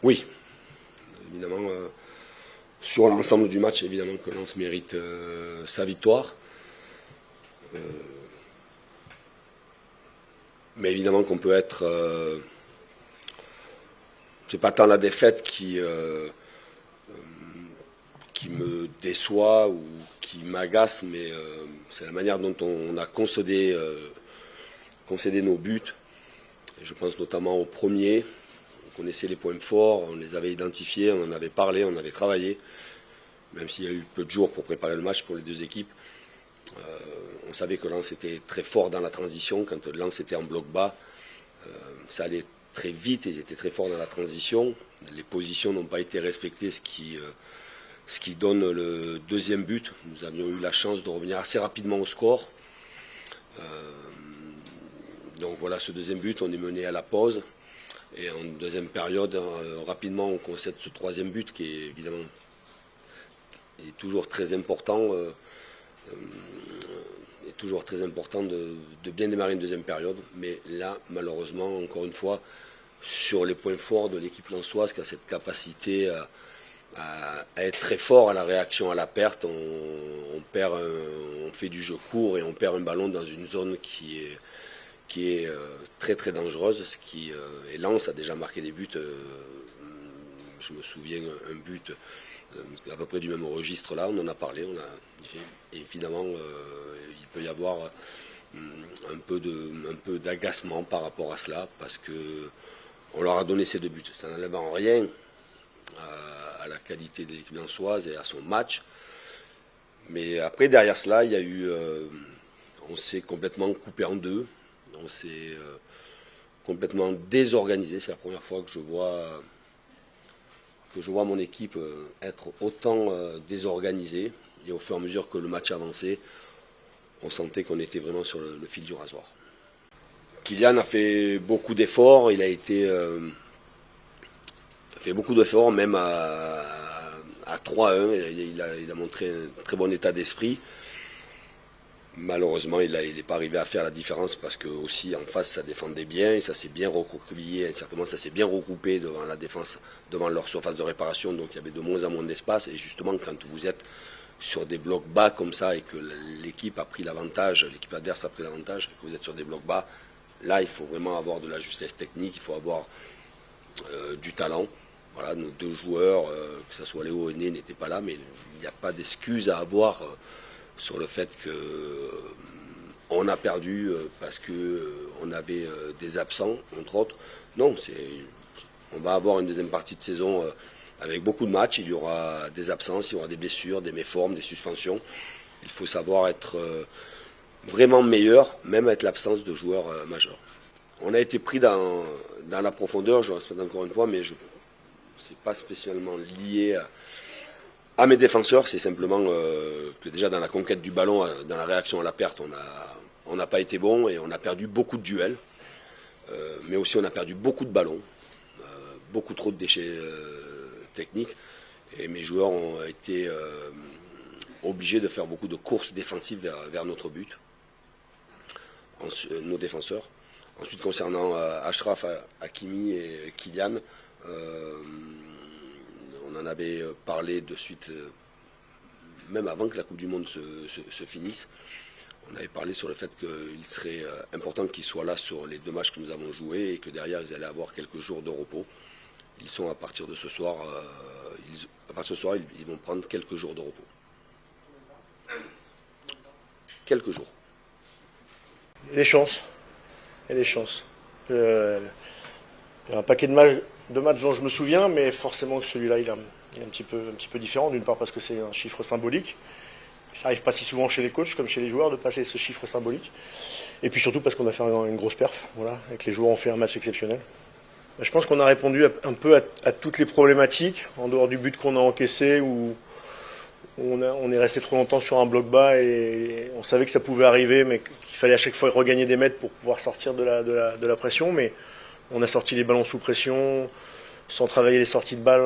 Oui, évidemment, sur l'ensemble du match, évidemment que Lens mérite sa victoire. Mais évidemment qu'on peut être... c'est pas tant la défaite qui me déçoit ou qui m'agace, mais c'est la manière dont on a concédé nos buts. Et je pense notamment au premier. On connaissait les points forts, on les avait identifiés, on en avait parlé, on avait travaillé. Même s'il y a eu peu de jours pour préparer le match pour les deux équipes. On savait que Lens était très fort dans la transition. Quand Lens était en bloc bas, ça allait très vite, ils étaient très forts dans la transition. Les positions n'ont pas été respectées, ce qui donne le deuxième but. Nous avions eu la chance de revenir assez rapidement au score. Donc voilà, ce deuxième but, on est mené à la pause. Et en deuxième période, rapidement, on concède ce troisième but qui est évidemment toujours très important. Est toujours très important de bien démarrer une deuxième période. Mais là, malheureusement, encore une fois, sur les points forts de l'équipe lensoise, qui a cette capacité à être très fort à la réaction à la perte, on fait du jeu court et on perd un ballon dans une zone qui est très très dangereuse. Et Lens a déjà marqué des buts. Je me souviens un but à peu près du même registre là, on en a parlé. Et finalement, il peut y avoir un peu d'agacement par rapport à cela, parce que on leur a donné ces deux buts. Ça n'enlève en rien à la qualité de l'équipe lensoise et à son match. Mais après, derrière cela, il y a eu, on s'est complètement coupé en deux. On s'est complètement désorganisé. C'est la première fois que je vois mon équipe être autant désorganisée. Et au fur et à mesure que le match avançait, on sentait qu'on était vraiment sur le fil du rasoir. Kylian a fait beaucoup d'efforts. Il a fait beaucoup d'efforts, même à 3-1. Il a montré un très bon état d'esprit. Malheureusement, il n'est pas arrivé à faire la différence, parce que aussi en face, ça défendait bien et ça s'est bien recroquevillé. Certainement, ça s'est bien regroupé devant la défense, devant leur surface de réparation. Donc il y avait de moins en moins d'espace. Et justement, quand vous êtes sur des blocs bas comme ça et que l'équipe a pris l'avantage, l'équipe adverse a pris l'avantage, et que vous êtes sur des blocs bas, là, il faut vraiment avoir de la justesse technique, il faut avoir du talent. Voilà, nos deux joueurs, que ce soit Léo et Né, n'étaient pas là, mais il n'y a pas d'excuse à avoir sur le fait qu'on a perdu parce qu'on avait des absents, entre autres. Non, on va avoir une deuxième partie de saison avec beaucoup de matchs. Il y aura des absences, il y aura des blessures, des méformes, des suspensions. Il faut savoir être vraiment meilleur, même avec l'absence de joueurs majeurs. On a été pris dans la profondeur, je le répète encore une fois, mais c'est pas spécialement lié à mes défenseurs. C'est simplement que déjà dans la conquête du ballon, dans la réaction à la perte, on n'a pas été bon et on a perdu beaucoup de duels. Mais aussi on a perdu beaucoup de ballons, beaucoup trop de déchets techniques. Et mes joueurs ont été obligés de faire beaucoup de courses défensives vers notre but, nos défenseurs. Ensuite, concernant Achraf, Hakimi et Kylian, on en avait parlé de suite, même avant que la Coupe du Monde se finisse. On avait parlé sur le fait qu'il serait important qu'ils soient là sur les deux matchs que nous avons joués et que derrière, ils allaient avoir quelques jours de repos. Ils sont à partir de ce soir, ils vont prendre quelques jours de repos. Quelques jours. Les chances. Et les chances. Il y a un paquet de matchs dont je me souviens, mais forcément celui-là, il est un petit peu différent. D'une part parce que c'est un chiffre symbolique. Ça n'arrive pas si souvent chez les coachs comme chez les joueurs de passer ce chiffre symbolique. Et puis surtout parce qu'on a fait une grosse perf, voilà, et que les joueurs ont fait un match exceptionnel. Je pense qu'on a répondu un peu à toutes les problématiques, en dehors du but qu'on a encaissé, où on est resté trop longtemps sur un bloc bas et on savait que ça pouvait arriver, mais qu'il fallait à chaque fois regagner des mètres pour pouvoir sortir de la pression. Mais on a sorti les ballons sous pression, sans travailler les sorties de balles,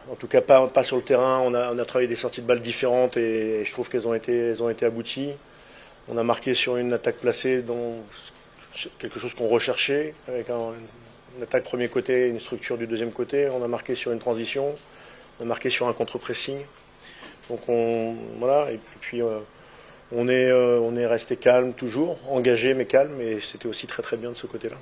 en tout cas pas sur le terrain. On a travaillé des sorties de balles différentes et je trouve qu'elles ont été abouties. On a marqué sur une attaque placée, quelque chose qu'on recherchait, avec une attaque premier côté, une structure du deuxième côté. On a marqué sur une transition, on a marqué sur un contre-pressing. Donc voilà, et puis on est resté calme toujours, engagé mais calme, et c'était aussi très très bien de ce côté-là.